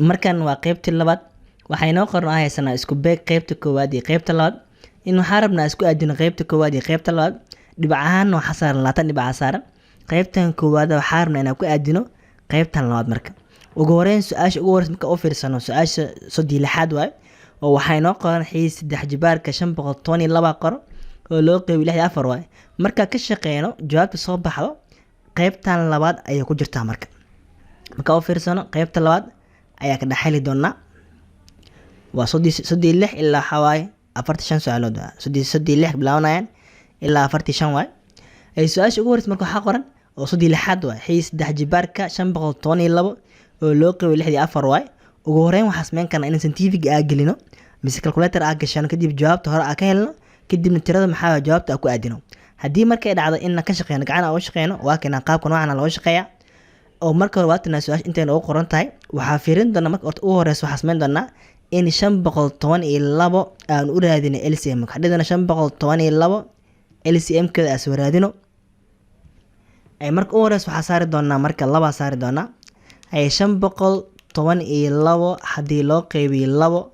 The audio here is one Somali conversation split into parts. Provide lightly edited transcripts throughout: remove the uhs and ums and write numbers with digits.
markan waa qaybtii labaad. Waxay noo qoran haysanaa isku beeg qaybta koowaad iyo qaybta labaad. In waxaan rabnaa isku aadino qaybta koowaad iyo qaybta labaad. Dhibac ahaan waxaa saaran 20 dhibac saaran. Qaybtan koowaad waxaan rabnaa inaan ku aadino qaybtan labaad marka. Ugu horeyn su'aasha ugu horeysa marka oo fiirsano su'aasha sodii lixaad waay. Oo waxay noo qoran xiis 3 jibaarka 512 qoro oo loo qeybiyo 64 waay. Marka ka shaqeyno jawaabta soo baxdo qaybtan labaad ayay ku jirtaa marka. Marka oo fiirsano qaybta labaad ayaa ka dhaxali doona waa sodii lix ilaa xawaay 45 su'aalood. Sodii lix bilaabanayaan ilaa 45 waay. Ay su'aasha ugu horeysa marka waxa qoran oo sodii lixaad waay. Xiis 3 jibaarka 512 oo loo qeybiyo 64 waay. Ugu horeyn waxaa sameyn karnaa in scientific gelino mise calculator gashano kadib jawaabta hore ka helno kadibna tirada maxaa jawaabta ku aadino. Haddii markay dhacdo in ka shaqeyno gacan oo shaqeyno waa keenan qaabka noocan loo shaqeeyaa. Oo marka hore waatana su'aasha intee ugu qoran tahay waxaa fiirin doona marka ugu horeysa waxaa sameyn doona in 512 aan u raadino LCM. Waxa dhigana 512 LCM kada as raadino. Ay marka ugu horeysa waxaa saari doona marka laba saari doona. Ay 512 haddii loo qeybiyo 2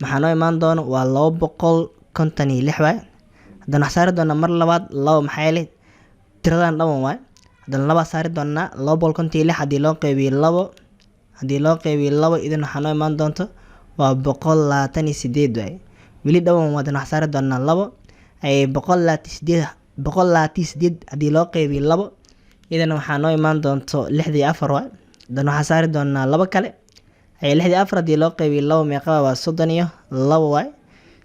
maxaa noo imaan doona waa 256 waay. Haddana saari doona mar labaad 2 maxay leh tiradan dhawan waay. haddana laba saari doona 256 haddii loo qeybiyo 2 haddii loo qeybiyo 2 idan waxaa noo imaan doonto waa 128 waay. weli dhawan wadana saari doona 2 ay 128 haddii loo qeybiyo 2 idan waxaa noo imaan doonto 64 waay. haddana waxaa saari doona 2 kale ay 64 haddii loo qeybiyo 2 meeqa waa 32 waay.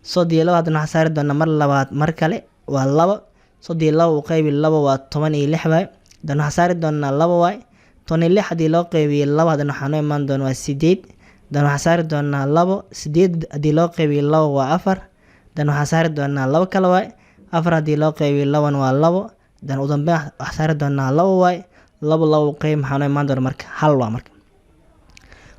32 haddana waxaa saari doona mar labaad mar kale waa 2 32 u qeybiyo 2 waa 16 waay. haddana waxaa saari doona 2 waay. 16 haddii loo qeybiyo 2 haddana waxaa noo imaan doona waa 8. haddana waxaa saari doona 2 8 haddii loo qeybiyo 2 waa 4. haddana waxaa saari doona 2 kale waay. 4 haddii loo qeybiyo 2 waa 2. haddana u dambeyn waxaa saari doona 2 waay. 2 u qeyb maxaa noo imaan doona marka 1 waa marka.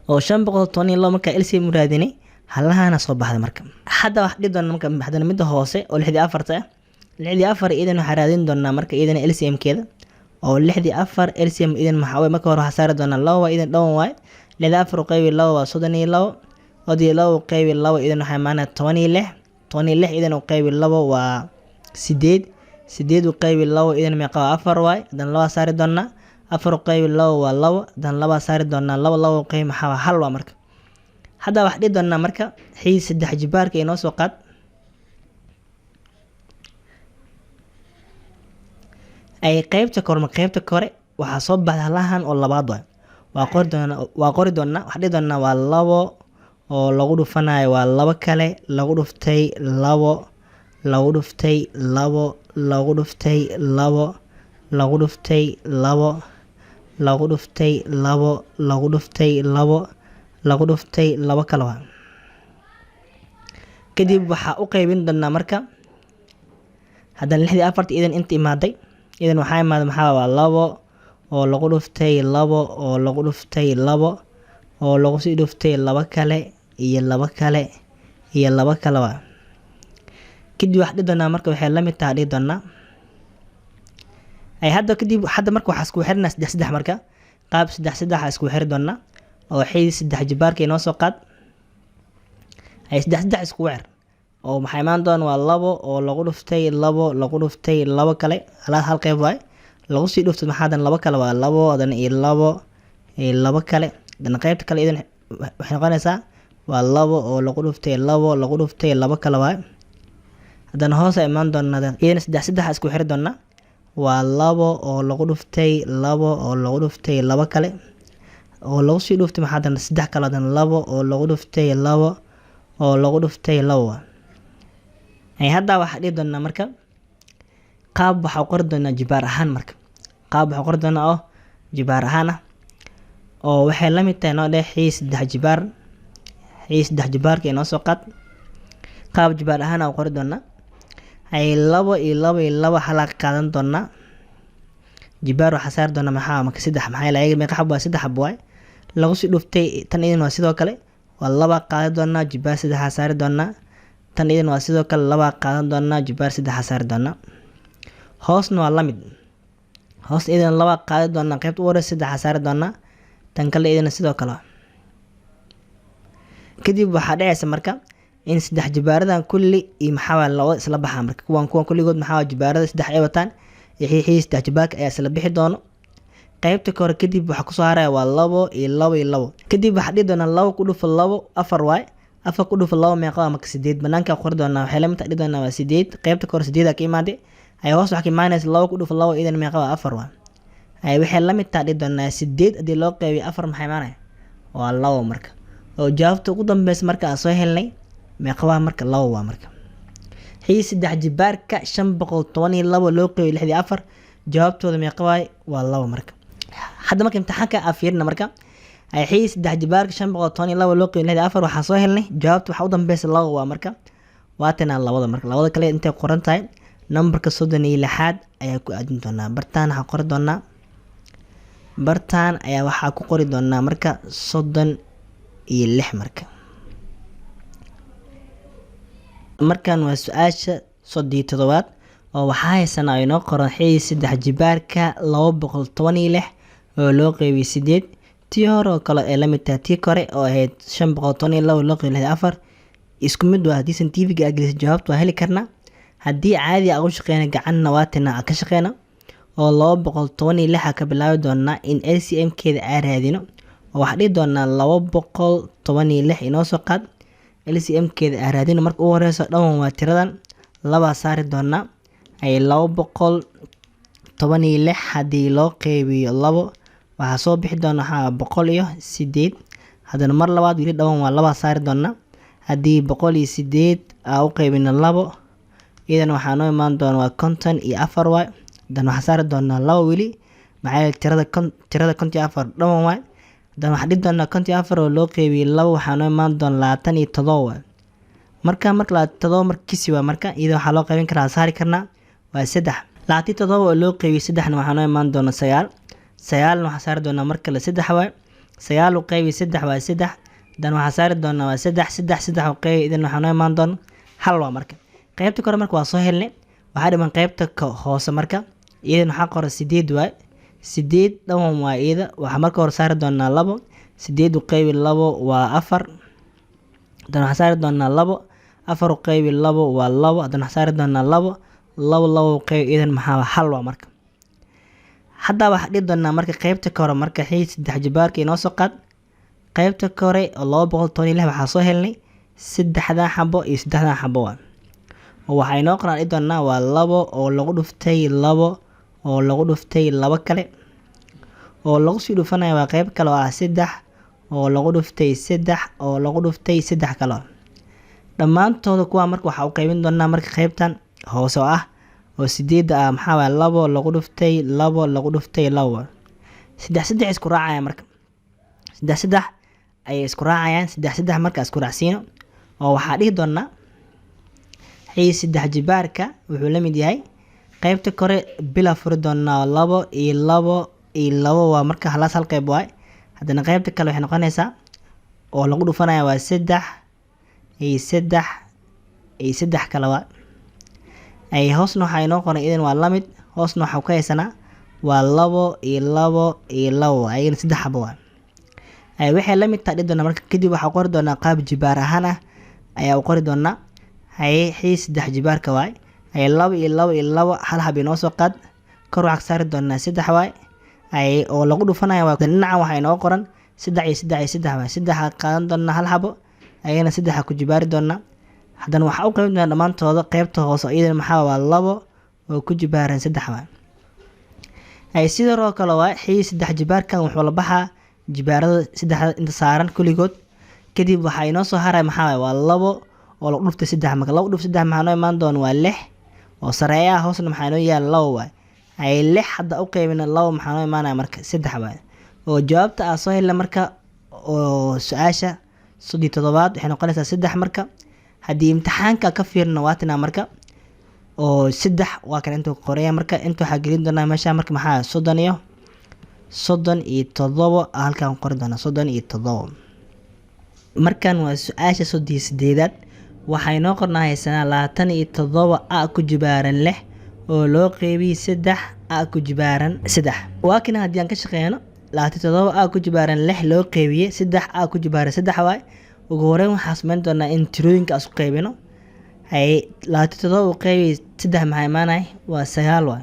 oo 512 marka LCM u raadinay halahana soo baxday marka. hadda wax dhig doona marka haddana mid hoose oo 64 ah. 64 idan waxaa raadin doona marka idan LCM keeda oo 64 LCM idan maxaa way marka hore waxaa saari doona 2 idan dhawan waay. 64 u qeybiyo 2 waa 32 haddii 2 u qeybiyo 2 idan waxaa maana 16 16 idan u qeybiyo 2 waa 8 8 u qeybiyo 2 idan meeqa waa 4 waay. haddana 2 saari doona 4 u qeybiyo 2 waa 2 haddana 2 saari doona 2 u qeyb maxaa waa 1 waa marka. hadda wax dhig doona marka xiis 3 jibaarka inoo soo qaad. ay qaybta kore waxaa soo baxda halahan oo labaad waay. waa qori doona wax dhig doona waa 2 oo lagu dhufanayo waa 2 kale lagu dhuftay 2 lagu dhuftay 2 lagu dhuftay 2 lagu dhuftay 2 lagu dhuftay 2 lagu dhuftay 2 lagu dhuftay 2 kale waay. kadib waxaa u qeybin doona marka haddana 64 idan inta imaaday idan waxaa imaaday maxaa waa 2 oo lagu dhuftay 2 oo lagu dhuftay 2 oo lagu sii dhuftay 2 kale iyo 2 kale iyo 2 kale waay. kadib wax dhig doona marka waxay la mid tahay dhig doona ay hadda kadib marka waxaa isku xirnaa 3 marka qaab 3 isku xiri doona oo xiis 3 jibaarka inoo soo qaad. ay 3 isku xir oo maxay imaan doona waa 2 oo lagu dhuftay 2 lagu dhuftay 2 kale hal qeyb waay. lagu sii dhuftay maxaa dan 2 kale waa 2 haddana iyo 2 iyo 2 kale haddana qaybta kale idan waxay noqonaysaa waa 2 oo lagu dhuftay 2 lagu dhuftay 2 kale waay. haddana hoos ay imaan doona idan 3 isku xiri doona waa 2 oo lagu dhuftay 2 oo lagu dhuftay 2 kale oo lagu sii dhuftay maxaa dan 3 kale haddana 2 oo lagu dhuftay 2 oo lagu dhuftay 2 ay hadda waxa dhig doona marka qaab waxa qori doona jibaar ahaan marka qaab waxa qori doona oo jibaar ahaan ah oo waxay la mid tahay noo xiis 3 jibaar xiis 3 jibaarka inoo soo qaad. qaab jibaar ahaan aan qori doona ay 2 iyo 2 iyo 2 hala qaadan doona jibaar waxa saar doona maxaa marka 3 maxay la meeqa xabo 3 xabo waay. lagu sii dhuftay tan idan waa sidoo kale waa 2 qaadan doona jibaar 3 saari doona tan idan waa sidoo kale 2 qaadan doona jibaar 3 saari doona. hoosna waa la mid hoos idan 2 qaadan doona qaybta ugu horeysa 3 saari doona tan kale idan sidoo kale kadib waxaa dhacaysa marka in saddex jibaaradan kulli iyo maxaa laba isla baxaa marka kuwan kulligood maxaa jibaarada saddex ay wataan xii saddex jibaarka ayaa isla bixi doono qaybta kore kadib waxaa kusoo haraya waa labo iyo labo iyo labo kadib waxaa dhihi doonaa labo ku dhufa labo afar waay afar ku dhufa labo meeqa waa marka sideed banaanka qori doonaa waxay lamid dhihi doonaa waa sideed qaybta kore sideeda ka imaade ay hoos waxaa ka imaanaysa labo ku dhufa labo idan meeqa waa afar waay ay waxay lamid dhihi doonaa sideed haddii loo qeybiyo afar maxay imaanaya waa labo marka oo jawaabta ugu dambeysa marka aan soo helnay meeqa waa marka labo waa marka xii saddex jibaarka 512 loo qeybiyo 64 jawaabtooda meeqa waa labo marka hadda marka imtixaanka aan fiirina marka ay xii saddex jibaarka 512 loo qeybiyo 64 waxaan soo helnay jawaabta waxa u dambeysa labo waa marka waatana labada marka labada kale intay qoran tahay numberka 36 ayaa ku aadin doonaa bartaan waxaan qori doonaa bartaan ayaa waxaa ku qori doonaa marka 36 markan waa su-aasha 37 oo waxaa haysanaa inoo qoran xii saddex jibaarka 216 oo loo qeybiyo 8 tii hore oo kale ee lamid tahay tii kore oo ahayd 512 loo qeybiyo 64 isku mid waa haddii scientific aglis jawaabta waa heli karnaa haddii caadi aan u shaqeyna gacanna waatina aan ka shaqeyna oo 216 ka bilaabi doonaa in LCM keeda aan raadino oo waxaa dhihi doonaa 216 inoo soo qaad LCM keeda aan raadino marka ugu horeyso dhan waa tiradan laba saari doonaa ay 216 haddii loo qeybiyo labo waxaa soo bixi doona waxaa 108 haddana mar labaad wili dhawan waa laba saari doonaa haddii 108 aan u qeybino labo idan waxaa noo imaan doona waa 54 waay haddana waxaa saari doonaa labo wili maxaa tirada 54 dhawan waay haddana waxaa dhihi doonaa 54 oo loo qeybiyo labo waxaa noo imaan doona 27 waay marka 27 markiisi waa marka iyada waxaa loo qeybin karaa saari karnaa waa 3 27 oo loo qeybiyo 3 waxaa noo imaan doona 9 9 waxaa saari doonaa marka la 3 waay 9 u qeybiyo 3 waa 3 dan waxaa saari doonaa waa 3 u qeybiyo idan waxaa noo imaan doona hal waa marka qaybta kore marka waa soo helnay waxaa dhiman qaybta hoose marka idan waxaa qoran 8 waay 8 dhawan waa iyada waxaa marka hore saari doonaa 2 8 u qeybiyo 2 waa 4 dan waxaa saari doonaa 2 4 u qeybiyo 2 waa 2 dan waxaa saari doonaa 2 2 u qeybiyo idan maxaa hal waa marka hadda waxaa dhihi doonaa marka qaybta kore marka xii saddex jibaarka inoo soo qaad qaybta kore oo 216 waxaa soo helnay saddexdan xabo iyo saddexdan xabo waa oo waxaa inoo qoran dhihi doonaa waa 2 oo lagu dhuftay 2 oo lagu dhuftay 2 kale oo lagu sii dhufanayo waa qayb kale oo ah 3 oo lagu dhuftay 3 oo lagu dhuftay 3 kale dhammaantooda kuwa marka waxaa u qeybin doonaa marka qaybtan hoose oo ah oo 8 ah maxaa waa 2 lagu dhuftay 2 lagu dhuftay 2 saddex isku raacaya marka saddex ay isku raacayaan saddex marka isku raacsiino oo waxaa dhihi doonaa xii saddex jibaarka wuxuu la mid yahay qaybta kore bila furi doonaa 2 iyo 2 iyo 2 waa marka halaas hal qayb waay haddana qaybta kale waxay noqonaysaa oo lagu dhufanaya waa 3 iyo 3 iyo 3 kale waa ay hoosna waxaa inoo qoran idan waa lamid hoosna waxaa ka haysanaa waa 2 iyo 2 iyo 2 ayagana 3 xabo waa ay waxay la mid tahay doonaa marka kadib waxaa qori doonaa qaab jibaar ahaan ah ayaa u qori doonaa hay xii saddex jibaarka waay ay 2 iyo 2 iyo 2 hal xab inoo soo qaad kor waxaa saari doonaa 3 waay ay oo lagu dhufanaya waa dhinaca waxaa inoo qoran 3 iyo 3 iyo 3 waay 3 qaadan doonaa hal xabo ayagana 3 ku jibaari doonaa haddana waxaa u qeybin doonaa dhammaantooda qaybta hoose iyadan maxaa waa 2 oo ku jibaaran 3 waay ay sidoo kale waa xii saddex jibaarkan wuxuu la baxaa jibaarada 3 inta saaran kulligood kadib waxaa inoo soo haray maxaa waa 2 oo lagu dhuftay 3 marka lagu dhuftay 3 maxaa noo imaan doona waa 6 oo sareeya hoosna maxaa noo yaal 2 waay ay 6 hadda u qeybina 2 maxaa noo imaanaya marka 3 waay oo jawaabta aan soo helnay marka oo su-aasha 37 waxay noqonaysaa 3 marka haddii imtixaanka ka fiirno waatina marka oo 3 waa kale intuu qoraya marka inta waxaa gelin doonaa meesha marka maxaa 37 halkaan qori doonaa 37 markan waa su-aasha 38 waxay noo qornaa haysanaa 27 a ku jibaaran 6 oo loo qeybiyey 3 a ku jibaaran 3 waakina haddii aan ka shaqeyno 27 a ku jibaaran 6 loo qeybiyey 3 a ku jibaaran 3 waay ugu horeyn waxaa sameyn doonaa in tirooyinka isku qaybino. hay 27 u qaybi 3 maxaa imaanay waa 9 waa.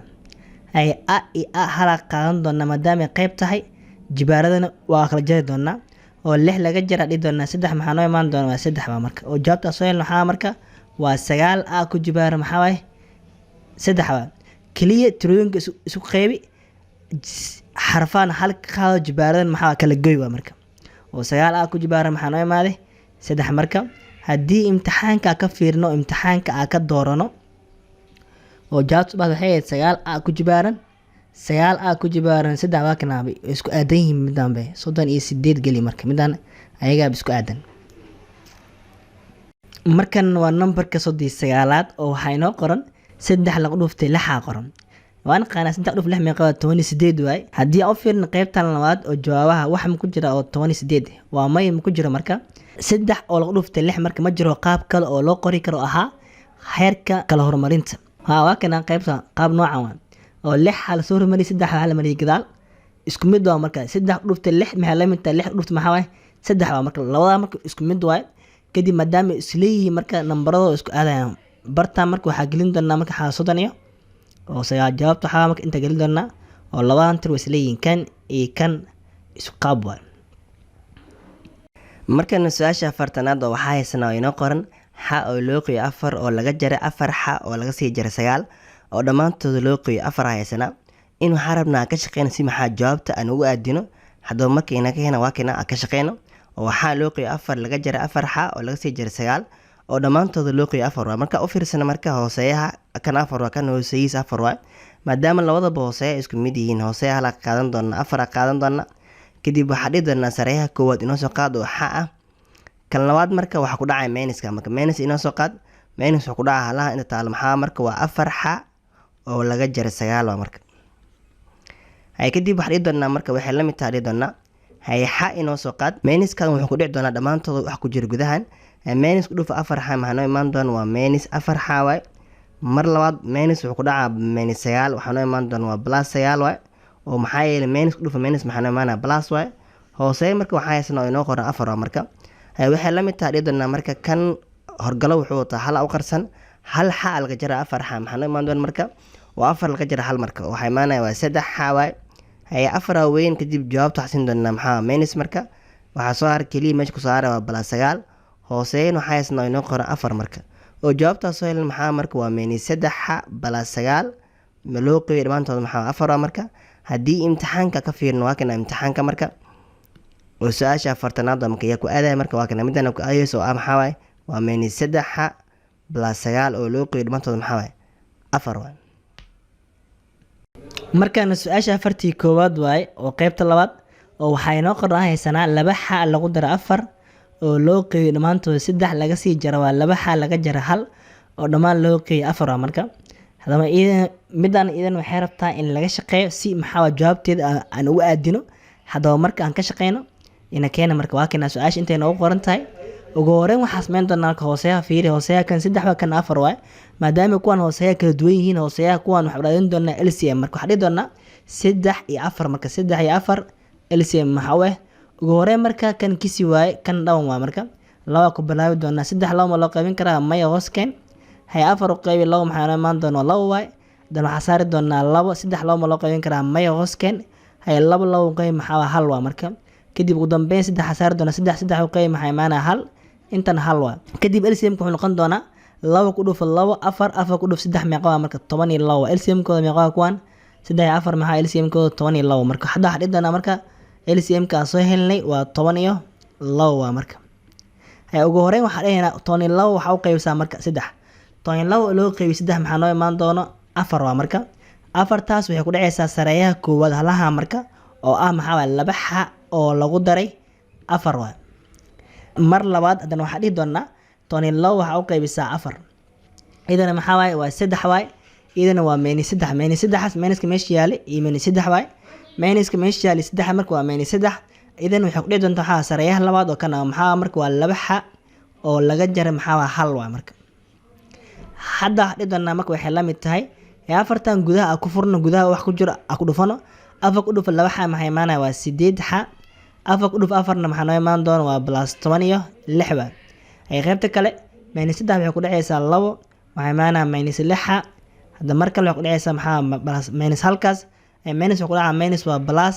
hay a iyo a hala qaadan doonaa maadaama ay qayb tahay, jibaaradana waa kala jari doonaa oo 6 laga jara dhigi doonaa 3 maxaa noo imaan doona waa 3 waa marka. oo jawaabta soo helno waxaa marka waa 9 a ku jibaara maxaa waay 3 waa. kaliya tirooyinka isku qaybi xarfaan hal qaado jibaaradan maxaa kala goy waa marka. oo 9 a ku jibaara maxaa noo imaaday 3 marka. haddii imtixaanka ka fiirno, imtixaanka ka doorano oo jawaabtu waxay ahayd 9 a ku jibaaran 9 a ku jibaaran 3 waa kana isku aadan yihiin mid dambe 38 gali marka midaan ayaga isku aadan. markan waa numberka 39aad oo waxay noo qoran 3 lagu dhuftay 6 qoran. waan qaana 3 dhuf 6 meeqa 28 waay. haddii aan u fiirno qaybtan labaad oo jawaabaha wax ma ku jira oo 28 waa may ma ku jira marka 3 oo lagu dhuftay 6 marka ma jiro qaab kale oo loo qori karo ahaa heerka kala horumarinta. waa kana qaybta qaab noocan waa oo 6 la soo horumari 3 waxa la mariyay gadaal isku mid waa marka 3 dhuftay 6 maxaa la mid tahay 6 dhuft maxaa waay 3 waa marka labada marka isku mid waay. kadib maadaama isleeyihiin marka nambaradooda isku aadayaan barta marka waxaa gelin doonaa marka xaasudan iyo oo jawaabta waxaa marka inta gelin doonaa oo labadan tir way isleeyihiin kan iyo kan isku qaab waay. markana su-aasha afartanaad oo waxaa haysanaa inoo qoran xa oo loo qiyo 4 oo laga jaray 4 xa oo laga sii jaray 9 oo dhammaantooda loo qiyo 4 haysanaa. in waxaa rabnaa ka shaqeyna si maxaa jawaabta aan ugu aadino. haddaba marka inaga hena waa kana ka shaqeyno oo waxaa loo qiyo 4 laga jaray 4 xa oo laga sii jaray 9 oo dhammaantooda loo qiyo 4 waa. marka u fiirsana marka hooseeyaha kan 4 waa kan hooseeyis 4 waa. maadaama labadaba hooseeya isku mid yihiin hooseeyaha la qaadan doona 4 qaadan doona. kadib waxaa dhigi doonaa sareeyaha koowaad inoo soo qaad oo xa ah. kan labaad marka waxaa ku dhacay minuska marka minus inoo soo qaad minus wuxuu ku dhacaa halaha inta taalo maxaa marka waa 4 xa oo laga jaray 9 waa marka. hay kadib waxaa dhigi doonaa marka waxay la mid tahay dhigi doonaa hay xa inoo soo qaad minuskan wuxuu ku dhici doonaa dhammaantooda wax ku jira gudahan. minus ku dhufa 4 xa maxaa noo imaan doona waa minus 4 xa waay. mar labaad minus wuxuu ku dhacaa minus 9 waxaa noo imaan doona waa plus 9 waay. oo maxaa yeelay minus ku dhufa minus maxaa noo imaanaa plus waay. hooseeya marka waxaa haysanaa oo inoo qoran 4 waa marka. waxay la mid tahay dhigi doonaa marka kan horgalo wuxuu wataa hal u qarsan hal xa laga jara 4 xa maxaa noo imaan doona marka waa 4 laga jara hal marka waxaa imaanaya waa 3 xa waay. hay 4 weyn kadib jawaabta waxaa siin doonaa maxaa minus marka waxaa soo har keliya meesha ku soo haray waa plus 9 hooseeyan waxaa haysanaa oo inoo qoran 4 marka. oo jawaabtaas soo helan maxaa marka waa minus 3 xa plus 9 ma loo qeybay dhammaantooda maxaa 4 waa marka. haddii imtixaanka ka fiirno waa kana imtixaanka marka oo su-aasha afartanaad marka yaa ku aadaya marka waa kana midana ku aadayso oo maxaa waay waa minus 3 xa plus 9 oo loo qeybay dhammaantooda maxaa waay 4 waay. markana su-aasha afartii koowaad waay oo qaybta labaad oo waxaa inoo qoran haysanaa 2 xa lagu daro 4 oo loo qeybay dhammaantooda 3 laga sii jara waa 2 xa laga jara 1 oo dhammaan loo qeybay 4 waa marka. hadaba midaan idan waxay rabtaa in laga shaqeeyo si maxaa jawaabteeda aan ugu aadino. haddaba marka aan ka shaqeyno ina keena marka waa kana su-aasha intay noogu qoran tahay. ugu horeyn waxaa sameyn doonaa marka hooseeyaha fiiri hooseeyaha kan 3 waa kan 4 waay. maadaama kuwan hooseeyaha kala duwan yihiin hooseeyaha kuwan waxaa dhaadin doonaa LCM marka waxaa dhihi doonaa 3 iyo 4 marka 3 iyo 4 LCM maxaa waay. ugu horeyn marka kan kisi waay kan dhawan waa marka laba ku bilaabi doonaa 3 laba ma loo qaybin karaa maya hoosken. hay 4 u qaybi laba maxaa imaan doona laba waay. dan waxaa saari doonaa 2 3 laba ma loo qaybin karaa maya hoosken. hay 2 u qaybi maxaa waa 1 waa marka. kadib ugu dambeyn 3 saari doonaa 3 u qaybi maxaa imaanaa 1 intan 1 waa. kadib LCM wuxuu noqon doonaa 2 ku dhufa 2 4 ku dhuf 3 meeqa waa marka 12 LCM kooda meeqa waa kuwan 3 iyo 4 maxaa LCM kooda 12 marka hadda waxaa dhihi doonaa marka LCM ka soo helnay waa 12 waa marka. hay ugu horeyn waxaa dhahaynaa 12 waxaa u qaybisaa marka 3 12 loo qeybay 3 maxaa noo imaan doono 4 waa marka. 4 taas waxay ku dhacaysaa sareeyaha koowaad halaha marka oo maxaa waa 2 xa oo lagu daray 4 waa. mar labaad haddana waxaa dhihi doonaa 12 waxaa u qaybisaa 4 idana maxaa waay waa 3 waay. idana waa minus 3 minus 3 minuska meesha yaale iyo minus 3 waay. minuska meesha yaale 3 marka waa minus 3 idana waxay ku dhici doontaa waxaa sareeyaha labaad oo kana maxaa marka waa 2 xa oo laga jaray maxaa waa 1 waa marka. hadda dhici doonaa marka waxay la mid tahay afartan gudaha ku furno gudaha wax ku jiro ku dhufano 4 ku dhufa 2 xa maxay imaanaya waa 8 xa afar ku dhuf afarna maxaa noo imaan doona waa plus 16 baa. Qaybta kale minus 3 waxay ku dhacaysaa 2 waxay imaanaa minus 6. Hadda mar kale waxay ku dhacaysaa maxaa plus minus halkaas minus waxay ku dhacaa minus waa plus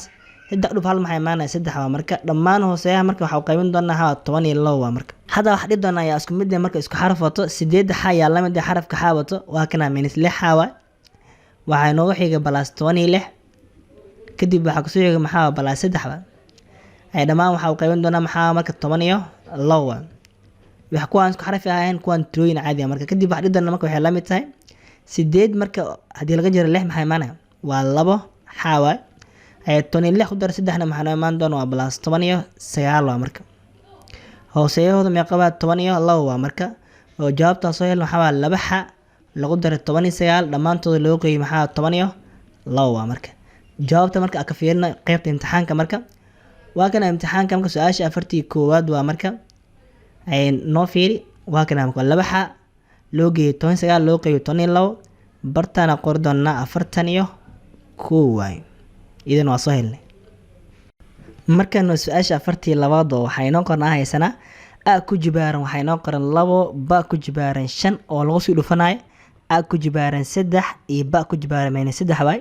3 dhuf hal maxay imaanaa 3 waa. Marka dhammaan hooseeyaha marka waxa uu qaybin doonaa 12 waa marka. Hadda wax dhigi doona ayaa isku mid ah marka isku xaraf wato 8 xa ayaa la mid ah xarafka xa wato waa kana minus 6 xa waa. Waxaa noogu xiga plus 26 kadib waxaa kusoo xiga maxaa plus 3 waa. Dhammaan waxa uu qaybin doonaa maxaa marka 12 waa. wax kuwaan isku xaraf ahayn kuwaan tirooyin caadi ah. Marka kadib wax dhigana marka waxay la mid tahay 8 marka hadii laga jaro 6 maxay imaanaya waa 2 xawa 16 ku dar 3 na maxaa noo imaan doona waa plus 19 waa marka. Hooseeyahooda meeqa 12 waa marka oo jawaabta soo helno waxa waa 2 xa lagu dar 19 dhamaantood loo qeeyay maxaa 12 waa marka. Jawaabta marka ka fiirina qaybta imtixaanka marka waa kana imtixaanka marka su'aasha 41 waa marka noo fiiri waa kana marka 2 xa loo geeyay 19 loo qeeyay 12 bartana qor doona 41 waay. idan waa soo helnay. Markan su'aasha 42 waxay noo qornaa haysana a ku jibaaran waxay noo qoran 2 ba ku jibaaran 5 oo lagu sii dhufanayo a ku jibaaran 3 iyo ba ku jibaaran minus 3 waay.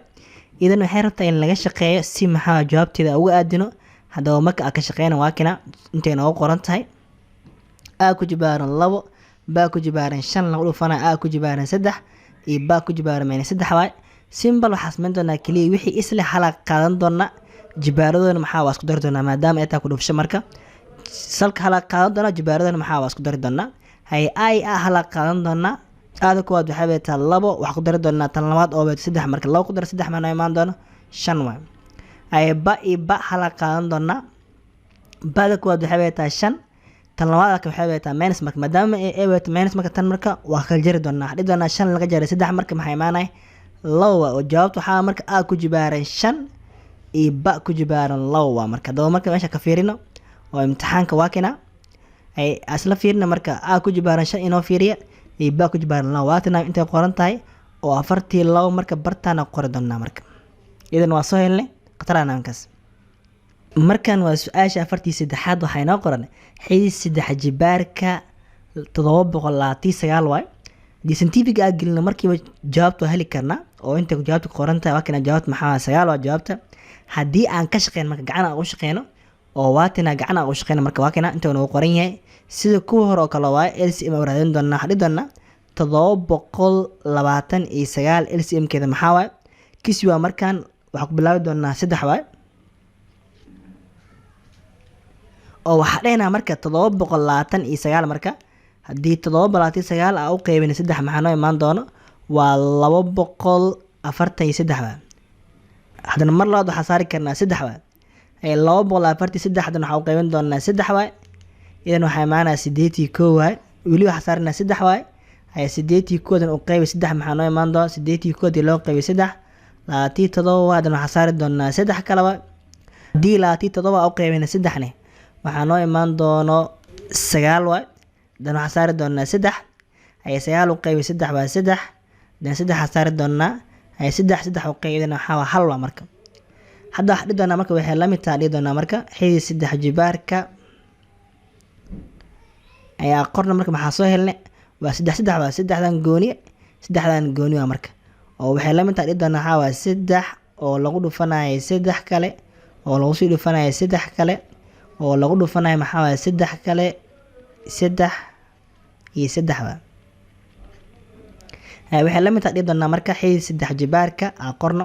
idan waxay rabtaa in laga shaqeeyo si maxaa jawaabteeda uga aadino. Hadaba marka ka shaqeeyna waa kana intay noo qoran tahay a ku jibaaran 2 ba ku jibaaran 5 lagu dhufanayo a ku jibaaran 3 iyo ba ku jibaaran minus 3 waay. Simple waxaa sameyn doonaa kaliya wixii isla xalaq qaadan doona jibaaradooda maxaa waa isku dari doonaa maadaama ay taa ku dhufsho marka salka xalaq qaadan doona jibaaradooda maxaa waa isku dari doonaa hay ay xalaq qaadan doona aada kuwaad waxay beetaa 2 wax ku dari doonaa tan labaad oo beet 3 marka 2 ku dar 3 ma imaan doona 5 waay. Ay ba xalaq qaadan doona baada kuwaad waxay beetaa 5 tan labaad waxay beetaa minus marka maadaama ay beetaa minus marka tan marka waa kala jari doonaa hadii doonaa 5 laga jaray 3 marka maxay imaanay lawa oo jawaabtu waxaa marka a ku jibaaran 5 iyo ba ku jibaaran lawa marka. Hadaba marka meesha ka fiirino oo imtixaanka waa kana ay asla fiirina marka a ku jibaaran 5 inoo fiiriya iyo ba ku jibaaran lawa waatana intay qoran tahay oo 42 marka bartana qor doona marka. idan waa soo helnay qataranaankaas. Markan waa su'aasha 43 waxay noo qoran xidid 3 jibaarka 729 waay. di scientific gelina markiiba jawaabtu heli karna oo inta jawaabtu qoran tahay waa kana jawaabta maxaa 9 waa jawaabta. Hadii aan ka shaqeyn marka gacan aan u shaqeyno oo waatina gacan aan u shaqeyno marka waa kana inta uu qoran yahay sida kuwa hore oo kale waa LCM oo raadin doona hadii doona 729 LCM keeda maxaa waay kisi waa markan waxa ku bilaabi doona 3 waay oo waxa dheena marka 729 marka hadii 729 aa u qaybin 3 maxaa noo imaan doono waa 243 waa. hadana mar labaad waxa saari karnaa 3 waa 243 hadana waxa u qaybin doonaa 3 waa. idan waxa imaanaa 81 waa wili waxa saarnaa 3 waa ay 81 dan u qayb 3 maxaa noo imaan doona 81 loo qayb 3 27 hadana waxa saari doonaa 3 kale waa hadii 27 u qaybin 3 ne waxa noo imaan doono 9 waa. dan waxa saari doonaa 3 ay 9 u qayb 3 waa 3 dan 3 saari doonaa ay 3 u qaybina waxa waa hal waa marka. hadda wax dhigana marka waxay la mid tahay doonaa marka xidid 3 jibaarka ayaa qorna marka maxaa soo helnay waa 3 waa 3dan gooni waa marka oo waxay la mid tahay doonaa waa 3 oo lagu dhufanayo 3 kale oo lagu sii dhufanayo 3 kale oo lagu dhufanayo maxaa waa 3 kale 3 iyo 3 waa. waxay la mid tahay doonaa marka xidid 3 jibaarka aan qorno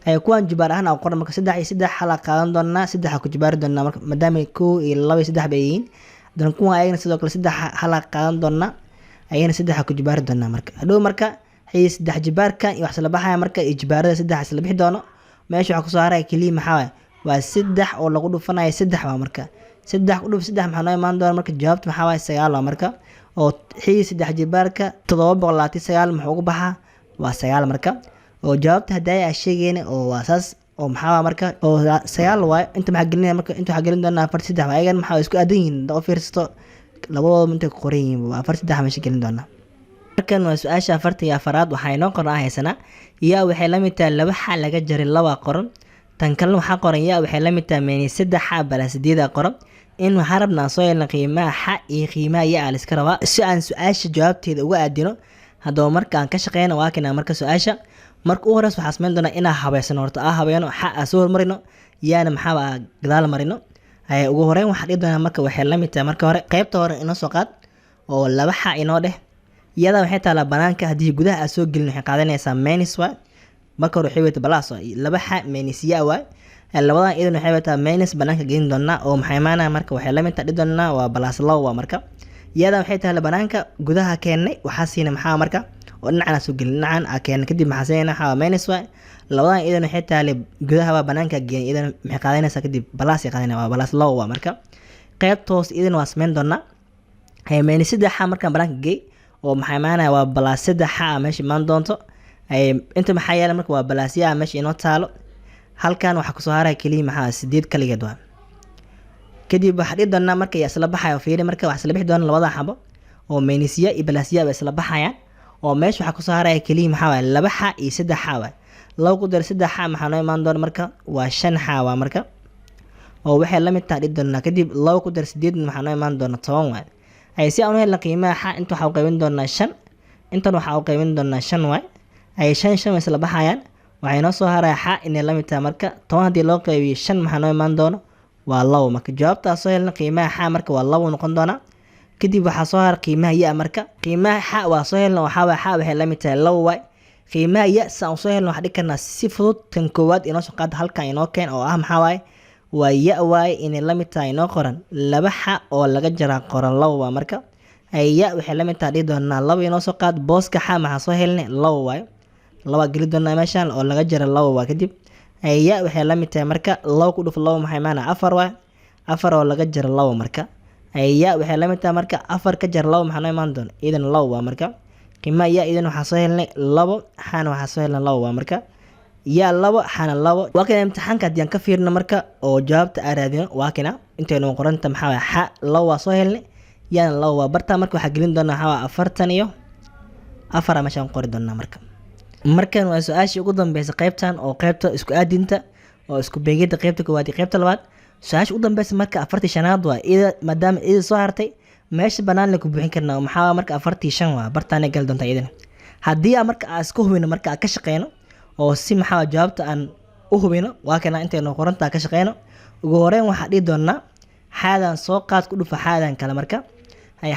ay kuwan jibaar ahaan aan qorno marka 3 iyo 3 xalaq qaadan doonaa 3 ku jibaar doonaa marka maadaama 1 iyo 2 iyo 3 bay yihiin dan kuwan ayagana sidoo kale 3 xalaq qaadan doonaa ayagana 3 ku jibaar doonaa marka. hadhow marka xidid 3 jibaarka iyo wax isla baxaya marka iyo jibaarada 3 isla bixi doono meesha waxa ku soo haray kaliya maxaa waa 3 oo lagu dhufanayo 3 waa marka 3 ku dhuf 3 maxaa noo imaan doona marka jawaabtu maxaa waa 9 waa marka oo xidid 3 jibaarka 729 muxuu ugu baxaa waa 9 marka oo jawaabta haday ay sheegeen oo waa saas oo maxaa marka oo 9 waa inta maxaa gelinaya marka inta waxa gelin doona 43 waa ayagan maxaa isku aadan yihiin oo fiirsato labadooda inta qoran yihiin waa 43 meesha gelin doona. markan waa su'aasha 44 waxay noo qoran haysana yaa waxay la mid tahay 2 xal laga jaray 2 qoran tan kalena waxaa qoran ya waxay la mid tahay minus 3 xa bala 8 qoran in waxaa rabnaa soo helna qiimaha xa iyo qiimaha ya la iska rabaa si aan su-aasha jawaabteeda uga aadino. haddaba markaan ka shaqeyna waa kinaa marka su-aasha marka u horeysa waxaa sameyn doonaa inaa habeysano horta habeeno xa soo hormarino yaana maxaa gadaal marino. ugu horeyn waxaa dhihi doonaa marka waxay la mid tahay marka hore qaybta hore inoo soo qaad oo 2 xa inoo dheh iyada waxay taalaa banaanka haddii gudaha aad soo gelin waxay qaadanaysaa minus y marka hore waxay weyta balaas 2 xa minus ya y labadan idan waxay weytaa minus banaanka gelin doonaa oo maxay imaanaya marka waxay la mid tahay dhihi doonaa waa balaas 2 waa marka iyada waxay tahay banaanka gudaha keenay waxaa siina maxaa marka oo dhinacana soo gelin dhinacan keenay kadib maxaa siinaa waxaa minus y labadan idan waxay tahay gudaha waa banaanka geen idan maxay qaadanaysaa kadib balaas ay qaadanaysaa waa balaas 2 waa marka qaybtoos idan waa sameyn doonaa minus 3 xa markaan banaanka geey oo maxay imaanaya waa balaas 3 xa meesha imaan doonto inta maxaa yaala marka waa balaas ya meesha inoo taalo halkan waxaa kusoo haraya keliya maxaa 8 kaligeed waa kadib waxaa dhihi doonaa marka yaa isla baxaya oo fiiri marka waxaa isla bixi doona labada xabo oo minus ya iyo balaas ya ba isla baxayaan oo meesha waxaa kusoo haraya keliya maxaa waay 2 xa iyo 3 xa waay 2 ku dar 3 xa maxaa noo imaan doona marka waa 5 xa waa marka oo waxay la mid tahay dhihi doonaa kadib 2 ku dar 8 maxaa noo imaan doona 10 waay si aan u helna qiimaha xa inta waxaa u qaybin doonaa 5 intan waxaa u qaybin doonaa 5 waay 5 way isla baxayaan waxay noo soo haraya xa inay la mid tahay marka 10 haddii loo qaybiyo 5 maxaa noo imaan doona waa 2 marka jawaabtaa soo helna qiimaha xa marka waa 2 noqon doona kadib waxaa soo hara qiimaha ya marka qiimaha xa waa soo helna waxaa waay xa waxay la mid tahay 2 waay qiimaha ya saan soo helna waxaa dhigi karnaa si fudud tan koowaad inoo soo qaada halkan inoo keen oo maxaa waay waa ya waay inay la mid tahay inoo qoran 2 xa oo laga jaraa qoran 2 waa marka ya waxay la mid tahay dhihi doonaa 2 inoo soo qaad booska xa maxaa soo helnay 2 waay 2 geli doonaa meeshaan oo laga jara 2 waa kadib ya waxay la mid tahay marka 2 ku dhuf 2 maxay imaanaa 4 waay 4 oo laga jara 2 marka ya waxay la mid tahay marka 4 ka jar 2 maxaa noo imaan doona idan 2 waa marka qiimaha ya idan waxaa soo helnay 2 xana waxaa soo helnay 2 waa marka ya 2 xana 2 waa kana imtixaanka haddii aan ka fiirino marka oo jawaabta aan raadino waa kana intaynu qoranta maxaa waay xa 2 waa soo helnay yana 2 waa barta marka waxaa gelin doonaa waxaa 40 iyo 4 meeshaan qori doonaa markan waa su-aashii ugu dambeysay qaybtan oo qaybta isku aadinta oo isku beegida qaybta koowaad iyo qaybta labaad su-aasha ugu dambeysay marka 45 waa ida maadaama ida soo hartay meesha banaan la ku buuxin karnaa maxaa marka 45 waa bartaana gal doonta idan haddii aan marka aan isku hubino marka aan ka shaqeyno oo si maxaa jawaabta aan u hubino waa kana intaynu qoranta ka shaqeyno ugu horeyn waxaa dhihi doonaa xaadan soo qaad ku dhufa xaadan kale marka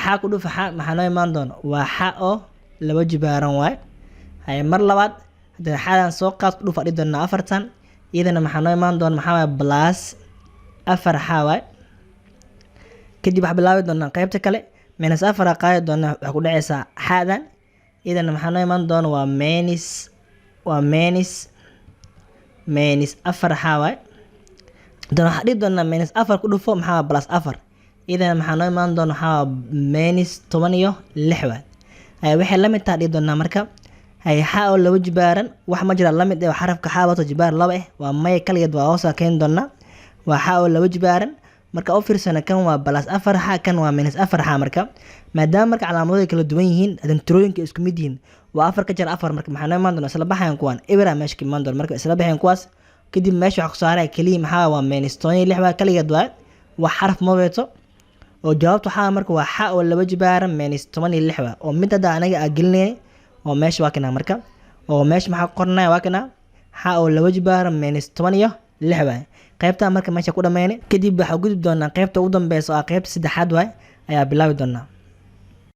xaa ku dhufa xa maxaa noo imaan doona waa xa oo 2 jibaaran waay mar labaad haddana xaadan soo qaad ku dhufa dhihi doonaa 4 iyadana maxaa noo imaan doona maxaa waay balaas 4 xa waay kadib waxaa bilaabi doonaa qaybta kale minus 4 qaadi doonaa waxaa ku dhacaysaa xaadan iyadana maxaa noo imaan doona waa minus 4 xa waay haddana waxaa dhihi doonaa minus 4 ku dhufo maxaa waay balaas 4 iyadana maxaa noo imaan doona waxaa waay minus 16 waay waxay la mid tahay dhihi doonaa marka xa oo 2 jibaaran wax ma jira la mid ah xarafka xa wato jibaar 2 waa may kaligeed waa hoos keeni doonaa waa xa oo 2 jibaaran marka u fiirsana kan waa balaas 4 xa kan waa minus 4 xa marka maadaama marka calaamadood kala duwan yihiin hadan tirooyinka isku mid yihiin waa 4 ka jar 4 marka maxaa noo imaan doona isla baxayan kuwan ibra meesha ka imaan doona marka isla baxayan kuwaas kadib meesha waxa ku soo haray kaliya maxaa waa minus 16 waa kaligeed waa xaraf ma weeto oo jawaabtu waxaa marka waa xa oo 2 jibaaran minus 16 waa oo mid hadda anaga aan gelinay oo meesha waa kana marka oo meesha maxaa qornaa waa kana xa oo 2 jibaaran minus 16 waa qaybta marka meesha ku dhameeyay kadib waxa gudub doonaa qaybta ugu dambaysa oo qaybta saddexaad waay ayaa bilaabi doonaa